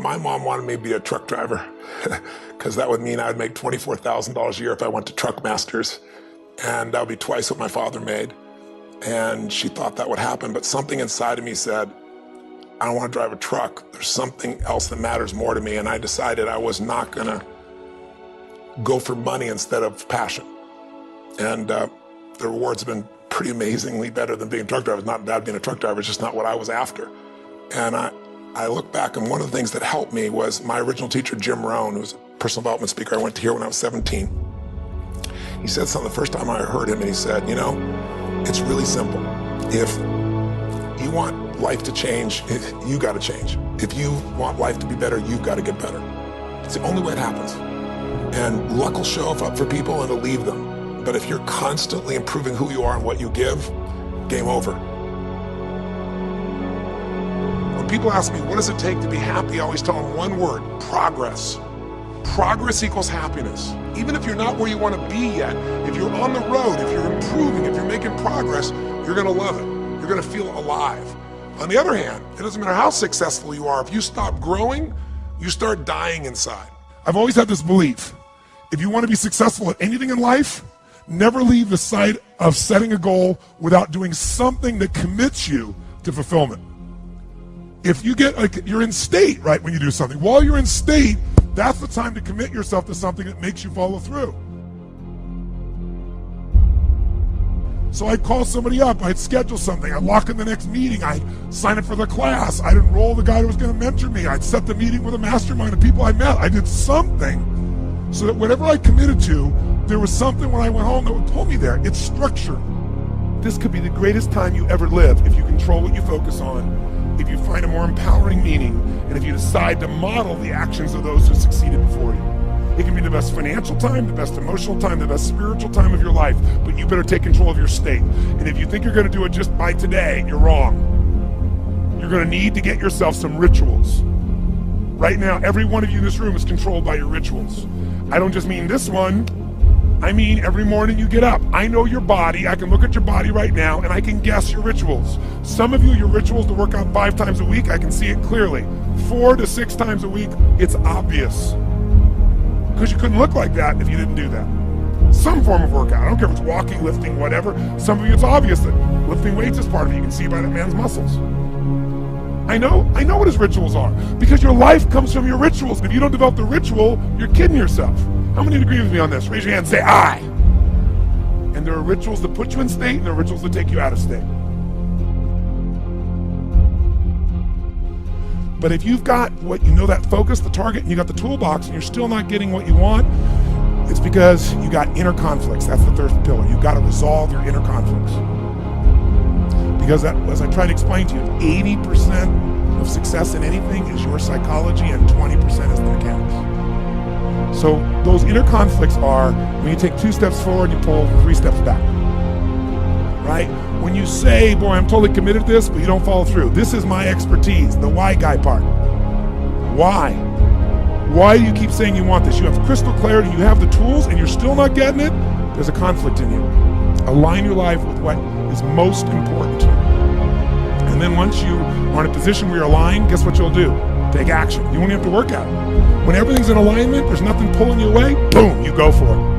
my mom wanted me to be a truck driver because that would mean I'd make $24,000 a year if I went to Truck Masters, and that would be twice what my father made. And she thought that would happen, but something inside of me said, I don't want to drive a truck. There's something else that matters more to me, and I decided I was not gonna go for money instead of passion. And the rewards have been pretty amazingly better than being a truck driver. It's not bad being a truck driver, it's just not what I was after. And I look back, and one of the things that helped me was my original teacher, Jim Rohn, who was a personal development speaker I went to hear when I was 17. He said something the first time I heard him, and he said, you know, it's really simple. If you want life to change, you gotta change. If you want life to be better, you've gotta get better. It's the only way it happens. And luck will show up for people and it'll leave them. But if you're constantly improving who you are and what you give, game over. When people ask me, what does it take to be happy? I always tell them one word: progress. Progress equals happiness. Even if you're not where you want to be yet, if you're on the road, if you're improving, if you're making progress, you're gonna love it. You're gonna feel alive. On the other hand, it doesn't matter how successful you are, if you stop growing, you start dying inside. I've always had this belief: if you want to be successful at anything in life, never leave the sight of setting a goal without doing something that commits you to fulfillment. If you get, like, you're in state, right, when you do something. While you're in state, that's the time to commit yourself to something that makes you follow through. So I'd call somebody up, I'd schedule something, I'd lock in the next meeting, I'd sign up for the class, I'd enroll the guy who was gonna mentor me, I'd set the meeting with a mastermind of people I met. I did something so that whatever I committed to, there was something when I went home that would pull me there. It's structure. This could be the greatest time you ever live if you control what you focus on, if you find a more empowering meaning, and if you decide to model the actions of those who succeeded before you. It can be the best financial time, the best emotional time, the best spiritual time of your life, but you better take control of your state. And if you think you're gonna do it just by today, you're wrong. You're gonna need to get yourself some rituals. Right now, every one of you in this room is controlled by your rituals. I don't just mean this one, I mean every morning you get up. I know your body, I can look at your body right now, and I can guess your rituals. Some of you, your rituals to work out 5 times a week, I can see it clearly. 4 to 6 times a week, it's obvious. Because you couldn't look like that if you didn't do that. Some form of workout, I don't care if it's walking, lifting, whatever. Some of you, it's obvious that lifting weights is part of it. You can see by that man's muscles. I know what his rituals are, because your life comes from your rituals. And if you don't develop the ritual, you're kidding yourself. How many agree with me on this? Raise your hand and say, I. And there are rituals that put you in state, and there are rituals that take you out of state. But if you've got what you know, that focus, the target, and you got the toolbox, and you're still not getting what you want, it's because you got inner conflicts. That's the third pillar. You've got to resolve your inner conflicts. Because that, as I try to explain to you, 80% of success in anything is your psychology, and 20% is the mechanics. So those inner conflicts are when you take 2 steps forward, you pull 3 steps back. Right? When you say, boy, I'm totally committed to this, but you don't follow through. This is my expertise, the why guy part. Why? Why do you keep saying you want this? You have crystal clarity, you have the tools, and you're still not getting it? There's a conflict in you. Align your life with what is most important to you. And then once you are in a position where you're aligned, guess what you'll do? Take action. You won't have to work at it. When everything's in alignment, there's nothing pulling you away, boom, you go for it.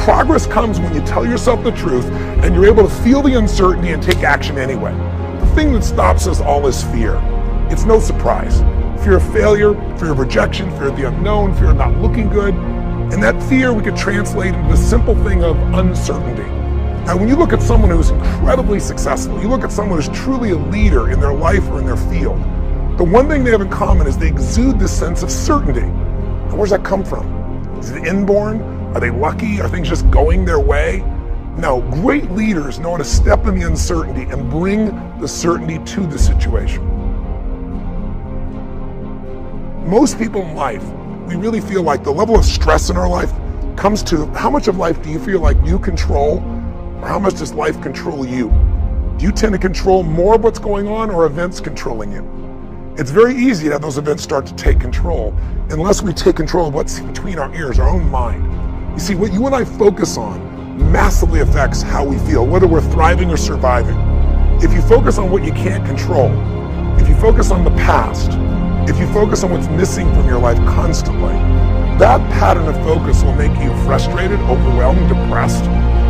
Progress comes when you tell yourself the truth and you're able to feel the uncertainty and take action anyway. The thing that stops us all is fear. It's no surprise. Fear of failure, fear of rejection, fear of the unknown, fear of not looking good. And that fear we could translate into the simple thing of uncertainty. Now, when you look at someone who's incredibly successful, you look at someone who's truly a leader in their life or in their field, the one thing they have in common is they exude this sense of certainty. Now, where's that come from? Is it inborn? Are they lucky? Are things just going their way? No, great leaders know how to step in the uncertainty and bring the certainty to the situation. Most people in life, we really feel like the level of stress in our life comes to how much of life do you feel like you control, or how much does life control you? Do you tend to control more of what's going on, or events controlling you? It's very easy to have those events start to take control unless we take control of what's between our ears, our own mind. You see, what you and I focus on massively affects how we feel, whether we're thriving or surviving. If you focus on what you can't control, if you focus on the past, if you focus on what's missing from your life constantly, that pattern of focus will make you frustrated, overwhelmed, depressed.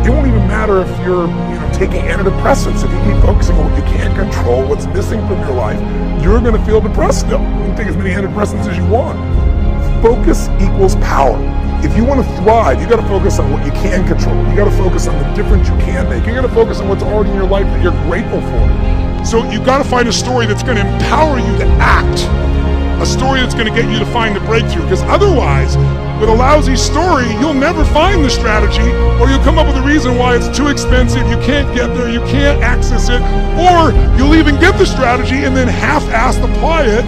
It won't even matter if you're taking antidepressants. If you keep focusing on what you can't control, what's missing from your life, you're going to feel depressed still. You can take as many antidepressants as you want. Focus equals power. If you want to thrive, you got to focus on what you can control. You got to focus on the difference you can make. You got to focus on what's already in your life that you're grateful for. So you got to find a story that's going to empower you to act. A story that's going to get you to find the breakthrough. Because otherwise, with a lousy story, you'll never find the strategy, or you'll come up with a reason why it's too expensive, you can't get there, you can't access it, or you'll even get the strategy and then half-assed apply it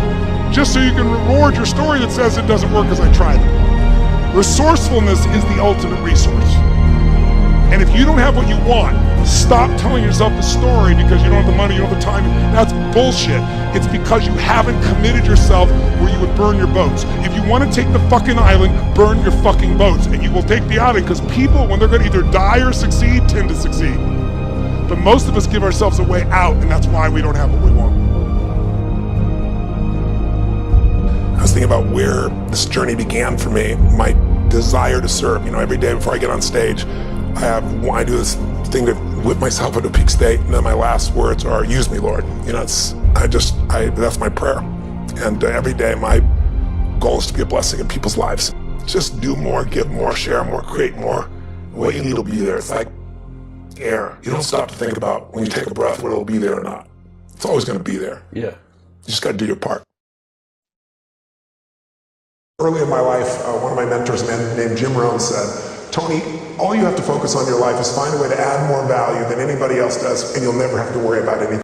just so you can reward your story that says it doesn't work because I tried it. Resourcefulness is the ultimate resource. And if you don't have what you want, stop telling yourself the story because you don't have the money, you don't have the time. That's bullshit. It's because you haven't committed yourself where you would burn your boats. If you want to take the fucking island, burn your fucking boats. And you will take the island because people, when they're going to either die or succeed, tend to succeed. But most of us give ourselves a way out, and that's why we don't have what we want. I was thinking about where this journey began for me, my desire to serve. Every day before I get on stage, I do this thing to whip myself into a peak state, and then my last words are, use me, Lord. That's my prayer. And every day my goal is to be a blessing in people's lives. Just do more, give more, share more, create more. What you need will be there. It's like air. You don't stop to think about when you take a breath whether it'll be there or not. It's always going to be there. Yeah. You just got to do your part. Early in my life, one of my mentors, a man named Jim Rohn, said, Tony, all you have to focus on in your life is find a way to add more value than anybody else does, and you'll never have to worry about anything.